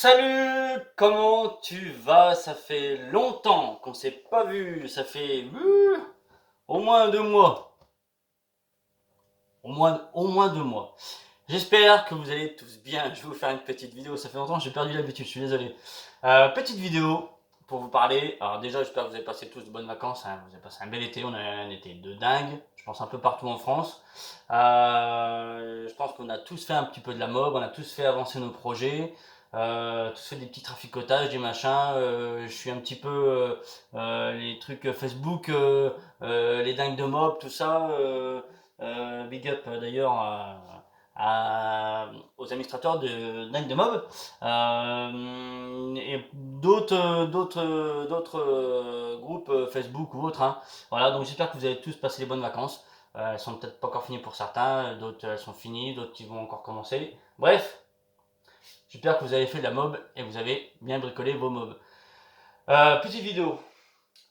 Salut, comment tu vas? Ça fait longtemps qu'on s'est pas vu, ça fait au moins 2 mois, au moins 2 mois. J'espère que vous allez tous bien. Je vais vous faire une petite vidéo, ça fait longtemps que j'ai perdu l'habitude, je suis désolé. Petite vidéo pour vous parler. Alors déjà, j'espère que vous avez passé tous de bonnes vacances, hein. Vous avez passé un bel été, on a eu un été de dingue, je pense un peu partout en France. Je pense qu'on a tous fait un petit peu de la mob, on a tous fait avancer nos projets. Tous fait des petits traficotages, des machins. Je suis un petit peu les trucs Facebook, les dingues de mob, tout ça. Big up d'ailleurs aux administrateurs de Dingue de Mob et d'autres groupes Facebook ou autres, hein. Voilà, donc j'espère que vous avez tous passé les bonnes vacances. Elles sont peut-être pas encore finies pour certains, d'autres elles sont finies, d'autres qui vont encore commencer. Bref, j'espère que vous avez fait de la mob et vous avez bien bricolé vos mobs. Petite vidéo.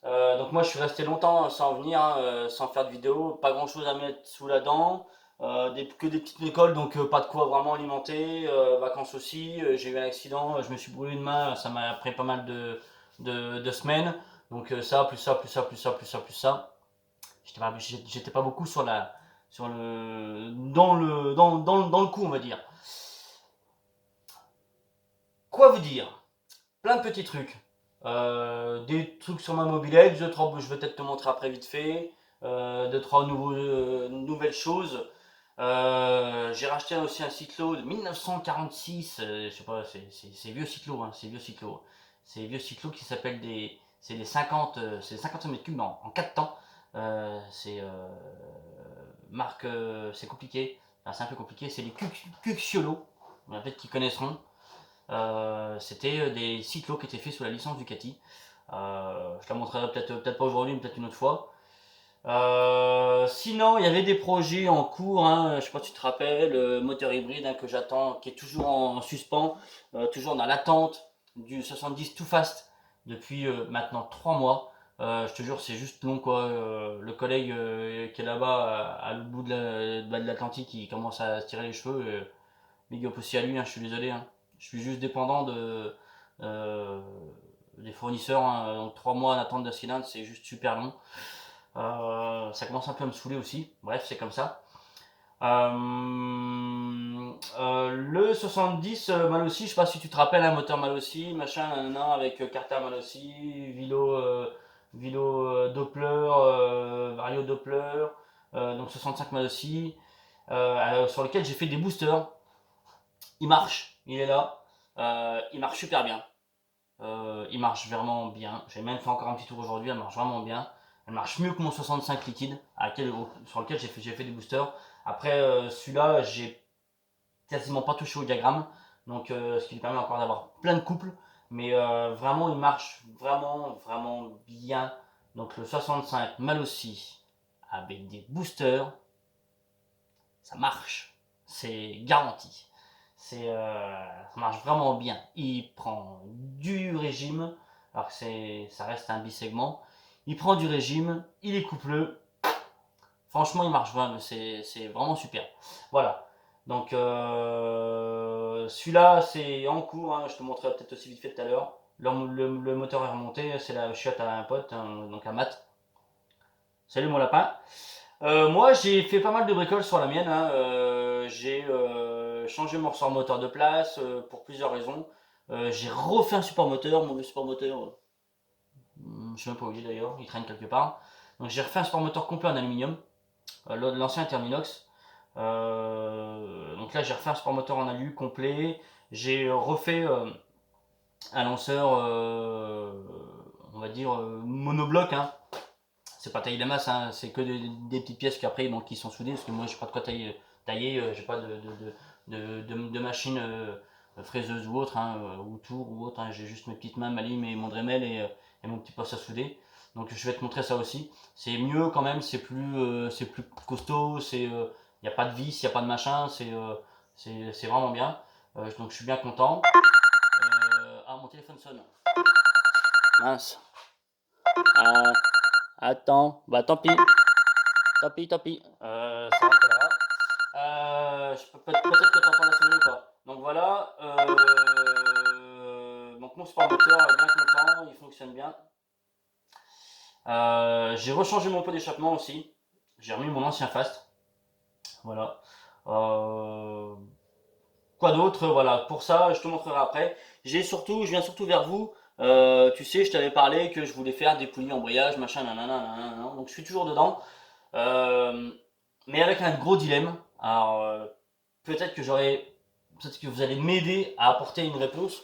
Donc moi je suis resté longtemps sans venir, hein, sans faire de vidéo, pas grand chose à mettre sous la dent, que des petites écoles, donc pas de quoi vraiment alimenter, vacances aussi, j'ai eu un accident, je me suis brûlé une main, ça m'a pris pas mal de semaines, donc ça, plus ça, plus ça, plus ça, plus ça, plus ça. J'étais pas beaucoup dans le coup, on va dire. Quoi vous dire? Plein de petits trucs. Des trucs sur ma mobilette, je vais peut-être te montrer après vite fait. Deux, trois nouvelles choses. J'ai racheté aussi un cyclo de 1946. Je sais pas, c'est vieux cyclo, hein, c'est vieux cyclo. C'est vieux cyclo qui s'appelle c'est des 50, c'est 50 mètres cubes en 4 temps. C'est marque, c'est compliqué. Enfin, c'est un peu compliqué. C'est les Cucciolo. Peut-être qu'ils connaîtront. C'était des cyclos qui étaient faits sous la licence Ducati. Je te la montrerai peut-être pas aujourd'hui, mais peut-être une autre fois. Sinon, il y avait des projets en cours, hein, je sais pas si tu te rappelles, moteur hybride, hein, que j'attends, qui est toujours en suspens, toujours dans l'attente du 70 Too Fast depuis maintenant 3 mois. Je te jure, c'est juste long quoi. Le collègue qui est là-bas à l'autre bout de l'Atlantique, il commence à se tirer les cheveux. Big up aussi à lui, hein, je suis désolé, hein. Je suis juste dépendant euh, des fournisseurs, hein. Donc 3 mois en attente d'un cylindre, c'est juste super long. Ça commence un peu à me saouler aussi. Bref, c'est comme ça. Le 70 Malossi, je sais pas si tu te rappelles, un moteur Malossi, machin, nanana, avec carter Malossi, Doppler, Vario Doppler, donc 65 Malossi, sur lequel j'ai fait des boosters. Il marche, il est là, il marche super bien. Il marche vraiment bien. J'ai même fait encore un petit tour aujourd'hui, elle marche vraiment bien. Elle marche mieux que mon 65 liquide sur lequel j'ai fait des boosters. Après, celui-là, j'ai quasiment pas touché au diagramme, donc ce qui lui permet encore d'avoir plein de couples. Mais vraiment, il marche vraiment, vraiment bien. Donc le 65 mal aussi, avec des boosters, ça marche. C'est garanti. Ça marche vraiment bien. Il prend du régime, alors que ça reste un bisegment. Il prend du régime, il est coupleux. Franchement, il marche vraiment. C'est vraiment super. Voilà. Donc, celui-là, c'est en cours, hein. Je te montrerai peut-être aussi vite fait tout à l'heure. Le moteur est remonté. C'est la chiotte à un pote, hein, donc à Matt. Salut mon lapin. Moi, j'ai fait pas mal de bricoles sur la mienne, hein. J'ai changé mon ressort moteur de place pour plusieurs raisons. J'ai refait un support moteur, mon vieux support moteur, je sais même pas où il est d'ailleurs, il traîne quelque part. Donc j'ai refait un support moteur complet en aluminium, l'ancien Terminox. Donc là, j'ai refait un support moteur en alu complet. J'ai refait un lanceur, on va dire monobloc, hein. C'est pas tailler les masses, hein, c'est que des petites pièces qu'après donc, qui sont soudées, parce que moi j'ai pas de quoi tailler, j'ai pas de machine fraiseuse ou autre, hein, ou tour ou autre, hein. J'ai juste mes petites mains, ma lime et mon Dremel et mon petit poste à souder. Donc je vais te montrer ça aussi. C'est mieux quand même, c'est plus costaud, il n'y a pas de vis, il n'y a pas de machin, c'est vraiment bien. Donc je suis bien content. Ah, mon téléphone sonne. Mince. Euh, Attends, bah tant pis. Tant pis, tant pis. Ça rappellera. Peut-être que tu entends la sonnerie ou pas. Donc voilà. mon sport moteur, bien content, il fonctionne bien. J'ai rechangé mon pot d'échappement aussi. J'ai remis mon ancien fast. Voilà. Quoi d'autre? Voilà, pour ça, je te montrerai après. Je viens surtout vers vous. Tu sais, je t'avais parlé que je voulais faire des poulies embrayage, machin, nanana, nanana. Donc je suis toujours dedans. Euh, mais avec un gros dilemme. Alors, peut-être que vous allez m'aider à apporter une réponse.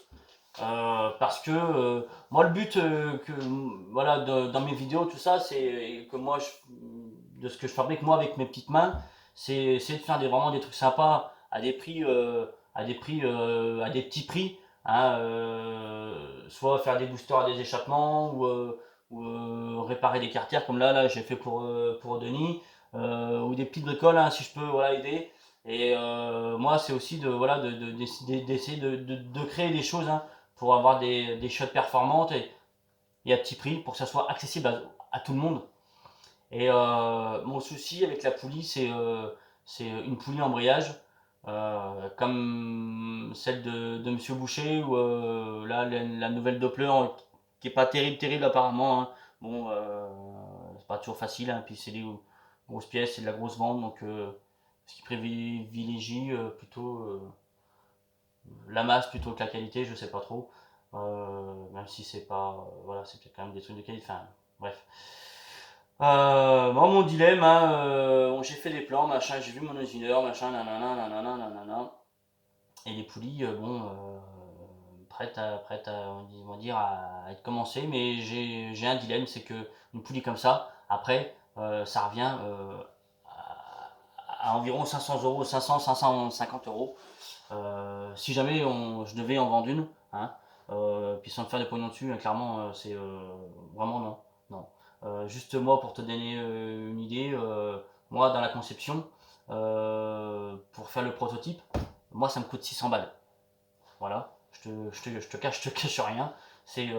Parce que moi, le but voilà, dans mes vidéos, tout ça, c'est que moi, de ce que je fabrique moi avec mes petites mains, c'est de faire vraiment des trucs sympas à des prix, à des petits prix. Hein, soit faire des boosters à des échappements ou réparer des cartières comme là j'ai fait pour Denis, ou des petites bricoles, hein, si je peux voilà, aider. Et moi, c'est aussi d'essayer de créer des choses, hein, pour avoir des shots performantes et à petit prix pour que ça soit accessible à tout le monde. Et mon souci avec la poulie, c'est une poulie embrayage, comme celle de Monsieur Boucher, ou là, la nouvelle Doppler, qui est pas terrible apparemment. Hein. Bon, c'est pas toujours facile, hein, puis c'est des grosses pièces, c'est de la grosse vente, donc ce qui privilégie plutôt la masse plutôt que la qualité, je sais pas trop. Même si c'est pas. Voilà, c'est peut-être quand même des trucs de qualité. Enfin, bref. Moi, mon dilemme, hein, j'ai fait des plans, machin, j'ai vu mon usineur, machin, nanana, nanana, nanana. Et les poulies, bon, prêtes à, on va dire, à être commencées, mais j'ai un dilemme, c'est que une poulie comme ça, après, ça revient à environ 500 euros, 500, 550 euros. Si jamais je devais en vendre une, hein, puis sans me faire des pognons dessus, hein, clairement, c'est vraiment non. Non. Juste moi, pour te donner une idée, moi, dans la conception, pour faire le prototype, moi, ça me coûte 600 balles. Voilà, je te cache rien. C'est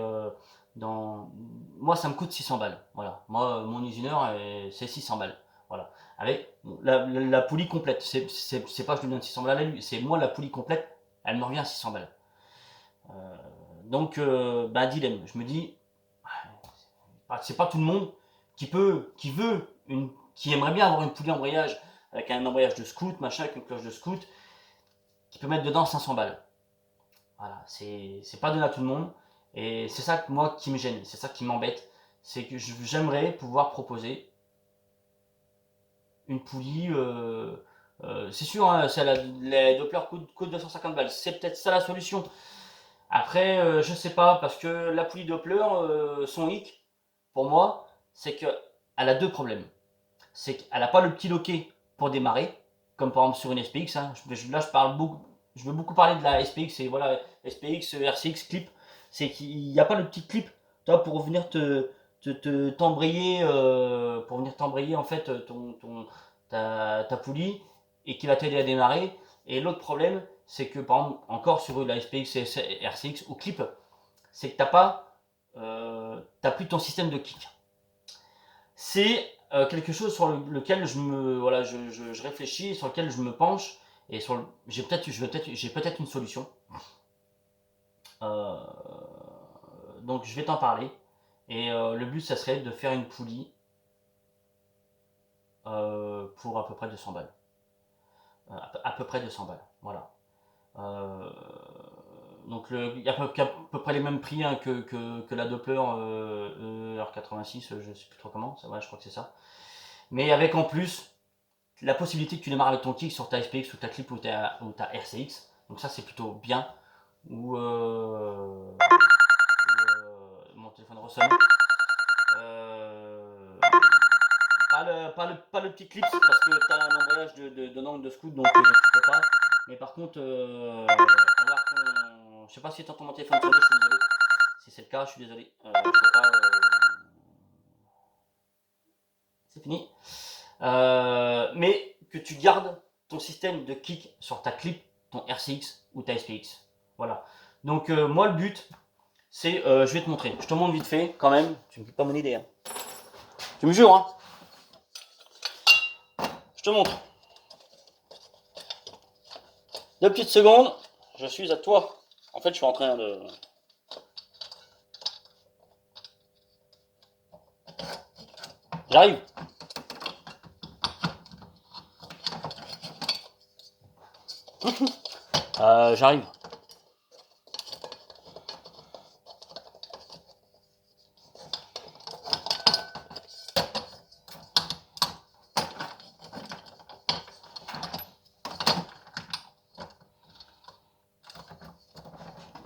dans moi ça me coûte 600 balles. Voilà, moi mon usineur c'est 600 balles. Voilà, avec la poulie complète. C'est pas je lui donne 600 balles à lui, c'est moi la poulie complète, elle me revient à 600 balles. Euh, donc bah dilemme. Je me dis c'est pas tout le monde qui aimerait bien avoir une poulie embrayage avec un embrayage de scout, machin, avec une cloche de scout, qui peut mettre dedans 500 balles. Voilà, c'est pas donné à tout le monde. Et c'est ça moi qui me gêne, c'est ça qui m'embête. C'est que j'aimerais pouvoir proposer une poulie. C'est sûr, hein, les Doppler coûtent 250 balles. C'est peut-être ça la solution. Après, je sais pas, parce que la poulie Doppler, son hic, pour moi, c'est qu'elle a deux problèmes. C'est qu'elle n'a pas le petit loquet pour démarrer, comme par exemple sur une SPX. Hein. Là, je veux beaucoup parler de la SPX et voilà, SPX, RCX, clip. C'est qu'il n'y a pas le petit clip, toi, pour venir t'embrayer, pour venir t'embrayer en fait ta poulie et qui va t'aider à démarrer. Et l'autre problème, c'est que par exemple, encore sur la SPX, RCX ou clip, c'est que t'as plus ton système de kick. C'est quelque chose sur lequel je réfléchis, sur lequel je me penche, et j'ai peut-être une solution. Euh, donc je vais t'en parler. Et le but, ça serait de faire une poulie pour à peu près 200 balles. À peu près 200 balles. Voilà. Euh, donc il y a à peu près les mêmes prix, hein, que la Doppler R86, je sais plus trop comment, ça va, je crois que c'est ça. Mais avec en plus la possibilité que tu démarres avec ton kick sur ta SPX ou ta clip ou ta RCX. Donc ça c'est plutôt bien. Ou mon téléphone ressonne. Pas le petit clip parce que tu as un embrayage de langue de scout, donc tu peux pas. Mais par contre, avoir ton. Je sais pas si tu entends mon téléphone sonner, je suis désolé. Si c'est le cas, je suis désolé. Je peux pas. C'est fini. Mais que tu gardes ton système de kick sur ta clip, ton RCX ou ta SPX. Voilà. Donc moi le but, c'est, je vais te montrer. Je te montre vite fait quand même. Tu me fais pas mon idée. Hein. Tu me jures, hein. Je te montre. 2 petites secondes. Je suis à toi. En fait, je suis en train de J'arrive. J'arrive.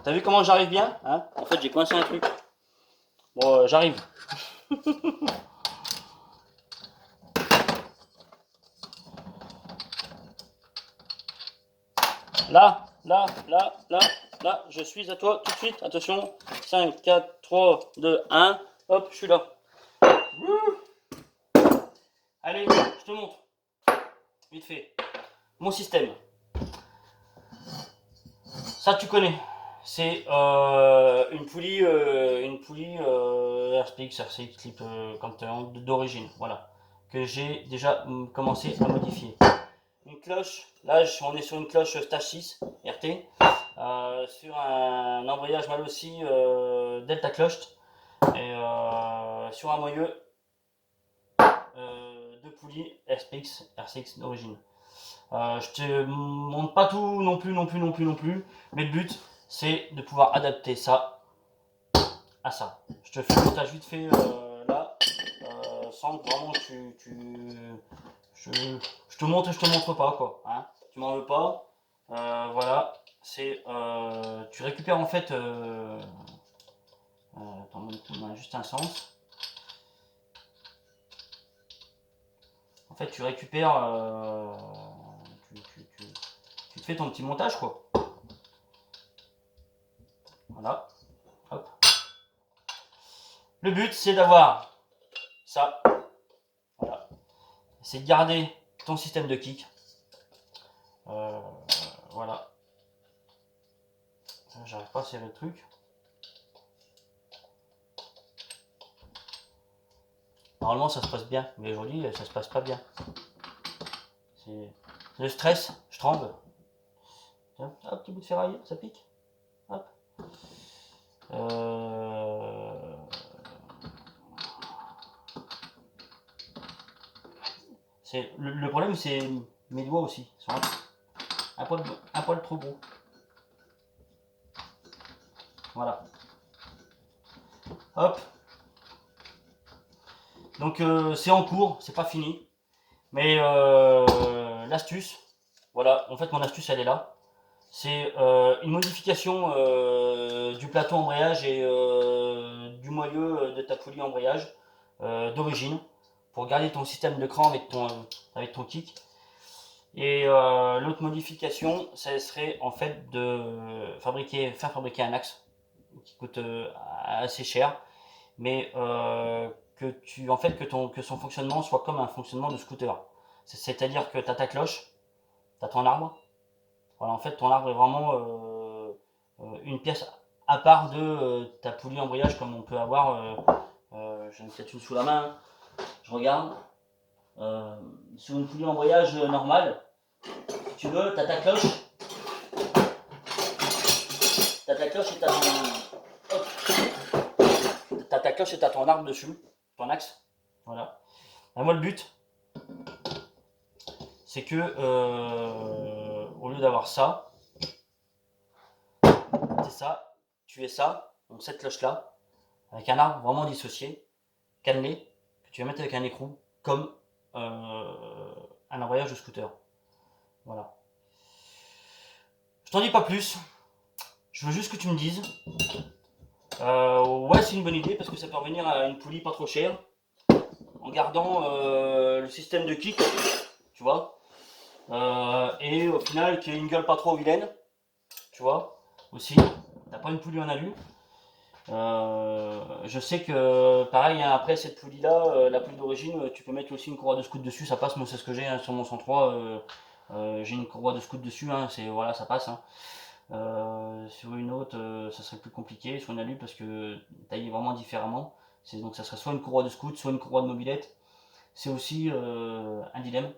T'as vu comment j'arrive bien, hein? En fait, j'ai coincé un truc. Bon, j'arrive. Là, je suis à toi tout de suite. Attention. 5, 4, 3, 2, 1. Hop, je suis là. Allez, je te montre. Vite fait. Mon système. Ça, tu connais. C'est une poulie RSPX, RCX Clip d'origine, voilà, que j'ai déjà commencé à modifier. Une cloche, là on est sur une cloche Stage 6 RT, sur un embrayage mal aussi Delta Cloche, et sur un moyeu de poulie RSPX, RCX d'origine. Je te montre pas tout non plus, mais le but c'est de pouvoir adapter ça à ça. Je te fais le montage vite fait là, sans que vraiment je te montre et je te montre pas quoi. Hein. Tu m'en veux pas. Voilà, c'est tu récupères en fait. Attends, on a juste un sens. En fait, tu récupères. Tu te fais ton petit montage quoi. Voilà. Hop. Le but c'est d'avoir ça. Voilà. C'est de garder ton système de kick. Voilà. J'arrive pas à serrer le truc. Normalement ça se passe bien, mais aujourd'hui ça se passe pas bien. C'est le stress, je tremble. Tiens, hop, petit bout de ferraille, ça pique. Hop. Le problème c'est mes doigts aussi. Ils sont un poil trop gros. Voilà. Hop. Donc c'est en cours, c'est pas fini. Mais l'astuce, voilà, en fait mon astuce elle est là. C'est une modification du plateau embrayage et du moyeu de ta poulie embrayage d'origine pour garder ton système de cran avec ton kick. Et l'autre modification, ça serait en fait de faire fabriquer un axe qui coûte assez cher, mais que son fonctionnement soit comme un fonctionnement de scooter. C'est-à-dire que tu as ta cloche, tu as ton arbre. Voilà, en fait, ton arbre est vraiment une pièce à part de ta poulie embrayage comme on peut avoir. J'en ai peut-être une sous la main. Je regarde. Sur une poulie embrayage normale, si tu veux, tu as ta cloche. T'as ta cloche et t'as ta cloche et t'as ton arbre dessus, ton axe. Voilà. Et moi, le but, c'est que au lieu d'avoir ça, c'est ça, tu es ça, donc cette cloche là, avec un arbre vraiment dissocié, cannelé, que tu vas mettre avec un écrou, comme un embrayage de scooter. Voilà. Je t'en dis pas plus. Je veux juste que tu me dises. Ouais, c'est une bonne idée parce que ça peut revenir à une poulie pas trop chère, en gardant le système de kick, tu vois. Et au final, qui a une gueule pas trop vilaine, tu vois, aussi. T'as pas une poulie en alu. Je sais que, pareil, hein, après cette poulie-là, la poulie d'origine, tu peux mettre aussi une courroie de scout dessus, ça passe. Moi, c'est ce que j'ai hein, sur mon 103. J'ai une courroie de scout dessus, hein, voilà, ça passe. Hein. Sur une autre, ça serait plus compliqué, sur une alu, parce que taillé vraiment différemment. Donc, ça serait soit une courroie de scout, soit une courroie de mobilette. C'est aussi un dilemme.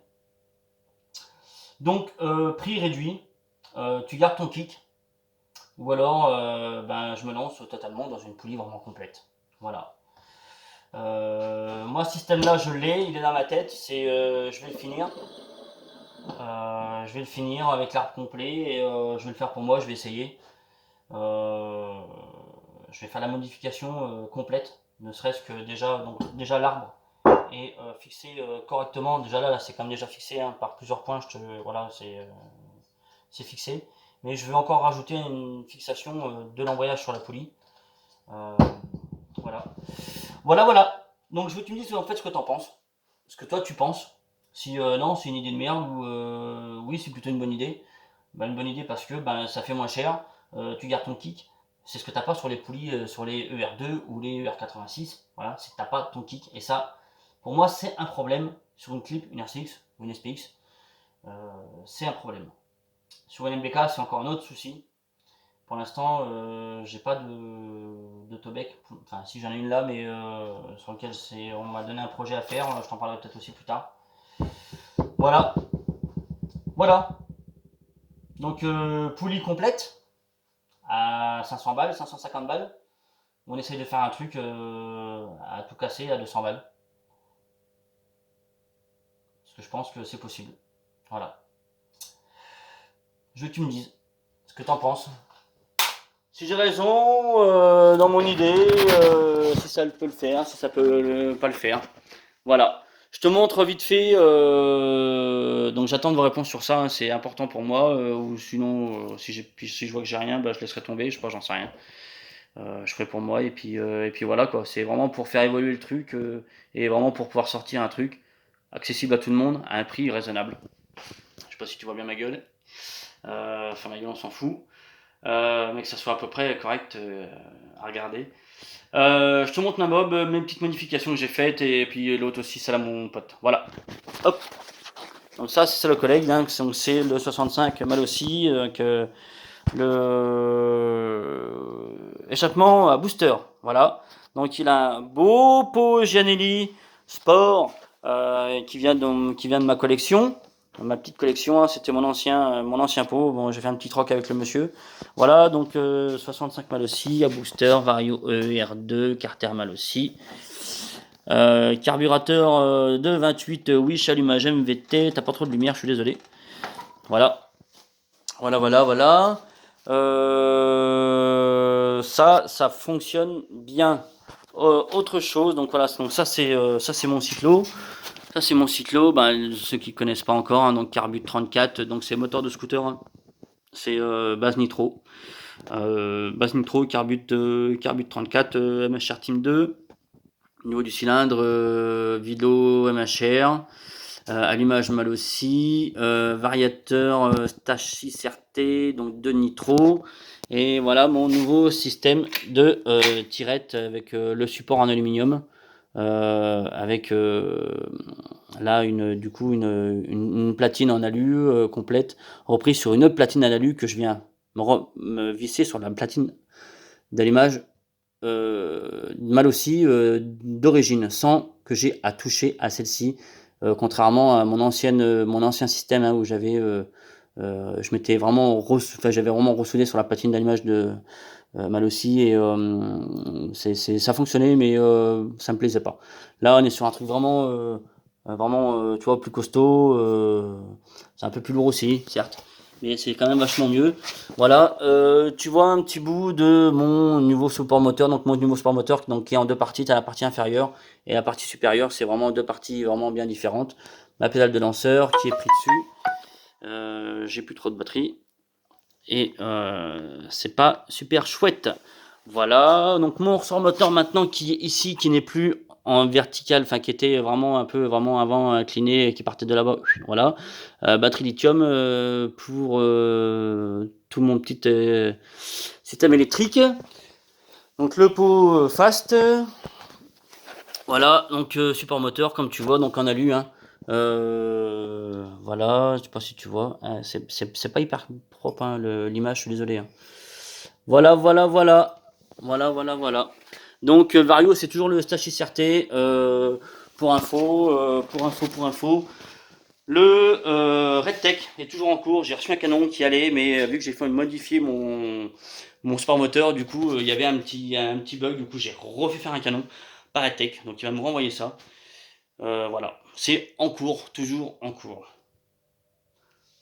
Donc, prix réduit, tu gardes ton kick, ou alors je me lance totalement dans une poulie vraiment complète. Voilà. Moi, ce système-là, je l'ai, il est dans ma tête. Je vais le finir. Je vais le finir avec l'arbre complet et je vais le faire pour moi. Je vais essayer. Euh, je vais faire la modification complète, ne serait-ce que déjà l'arbre est fixé correctement. Déjà là, c'est quand même déjà fixé hein, par plusieurs points. Voilà, c'est fixé. Mais je vais encore rajouter une fixation de l'embrayage sur la poulie. Euh, voilà. Voilà. Donc je veux que tu me dises en fait ce que tu en penses. Ce que toi tu penses. Si non, c'est une idée de merde ou oui, c'est plutôt une bonne idée. Bah, une bonne idée parce que bah, ça fait moins cher. Tu gardes ton kick. C'est ce que t'as pas sur les poulies, sur les ER2 ou les ER86. Voilà, c'est que t'as pas ton kick. Et ça, pour moi, c'est un problème sur une clip, une RCX ou une SPX. Euh, c'est un problème. Sur une MBK, c'est encore un autre souci. Pour l'instant, j'ai pas de Tobec. Enfin, si j'en ai une là, mais sur lequel on m'a donné un projet à faire. Je t'en parlerai peut-être aussi plus tard. Voilà. Voilà. Donc, poulie complète à 500 balles, 550 balles. On essaye de faire un truc à tout casser à 200 balles. Parce que je pense que c'est possible. Voilà. Je veux que tu me dises ce que t'en penses. Si j'ai raison dans mon idée, si ça peut le faire, si ça peut pas le faire. Voilà. Je te montre vite fait. Donc j'attends de vos réponses sur ça. Hein, c'est important pour moi. Ou sinon, si je vois que j'ai rien, bah, je laisserai tomber. Je sais pas, j'en sais rien. Je ferai pour moi et puis voilà quoi. C'est vraiment pour faire évoluer le truc et vraiment pour pouvoir sortir un truc accessible à tout le monde à un prix raisonnable. Je sais pas si tu vois bien ma gueule. Enfin ma gueule on s'en fout. Mais que ça soit à peu près correct à regarder. Je te montre ma mob, mes petites modifications que j'ai faites et puis l'autre aussi, c'est là mon pote. Voilà. Hop. Donc ça, c'est le collègue. Hein, donc c'est le 65 mal aussi. Le échappement à booster. Voilà. Donc il a un beau pot Gianelli Sport qui vient de ma collection. Ma petite collection, hein, c'était mon ancien pot. Bon, j'ai fait un petit troc avec le monsieur. Voilà, donc 65 mal aussi, à booster, Vario ER2, Carter mal aussi. Carburateur de 28 Wish allumage MVT. T'as pas trop de lumière, je suis désolé. Voilà. Voilà. Ça fonctionne bien. Autre chose, donc voilà, donc ça c'est mon cyclo. Ça c'est mon cyclo, ben, ceux qui connaissent pas encore, hein, donc Carbut 34, donc c'est moteur de scooter, hein. C'est base nitro. Base nitro, Carbut 34, MHR Team 2. Au niveau du cylindre, Vilo MHR. Allumage mal aussi, variateur Stage 6 RT, donc de nitro, et voilà mon nouveau système de tirette avec le support en aluminium, avec là une platine en alu complète, reprise sur une autre platine en alu que je viens me visser sur la platine d'allumage mal aussi d'origine, sans que j'ai à toucher à celle-ci. Contrairement à mon ancien système hein, où j'avais vraiment ressoudé sur la platine d'allumage de Malossi et ça fonctionnait mais ça me plaisait pas. Là on est sur un truc vraiment tu vois plus costaud, c'est un peu plus lourd aussi certes, mais c'est quand même vachement mieux. Voilà, tu vois un petit bout de mon nouveau support moteur, donc mon nouveau support moteur donc, qui est en deux parties, tu as la partie inférieure et la partie supérieure, c'est vraiment deux parties vraiment bien différentes. Ma pédale de lanceur qui est pris dessus, j'ai plus trop de batterie et c'est pas super chouette. Voilà, donc mon ressort moteur maintenant qui est ici, qui n'est plus en vertical, enfin qui était vraiment un peu vraiment avant incliné, qui partait de là-bas. Voilà, batterie lithium pour tout mon petit système électrique. Donc le pot fast. Voilà, donc support moteur comme tu vois, donc en alu. Hein. Voilà, je sais pas si tu vois, hein, c'est pas hyper propre hein, l'image, je suis désolé. Hein. Voilà. Donc Vario, c'est toujours le Stage XRT. Pour info. Le RedTech est toujours en cours. J'ai reçu un canon qui allait, mais vu que j'ai fait modifier mon sport moteur, du coup, il y avait un petit bug. Du coup, j'ai refait faire un canon. Paratech, donc il va me renvoyer ça. Voilà, c'est en cours, toujours en cours.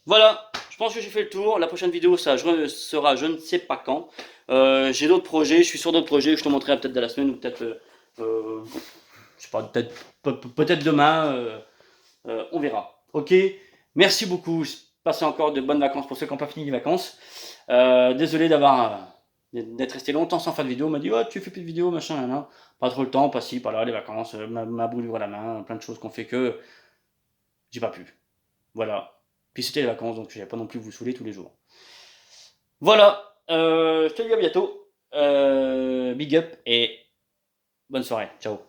Voilà, je pense que j'ai fait le tour. La prochaine vidéo, ça sera je ne sais pas quand. J'ai d'autres projets, je suis sur d'autres projets, je te montrerai peut-être dans la semaine ou peut-être, je sais pas, peut-être demain, on verra. Ok, merci beaucoup. Passez encore de bonnes vacances pour ceux qui n'ont pas fini les vacances. Désolé d'être resté longtemps sans faire de vidéo. On m'a dit, oh, tu fais plus de vidéos, machin, nan, nan. Pas trop le temps, pas ci, pas là, les vacances, ma brûlure à la main, plein de choses qu'on fait que j'ai pas pu. Voilà. Puis c'était les vacances, donc je n'allais pas non plus vous saouler tous les jours. Voilà. Je te dis à bientôt. Big up et bonne soirée. Ciao.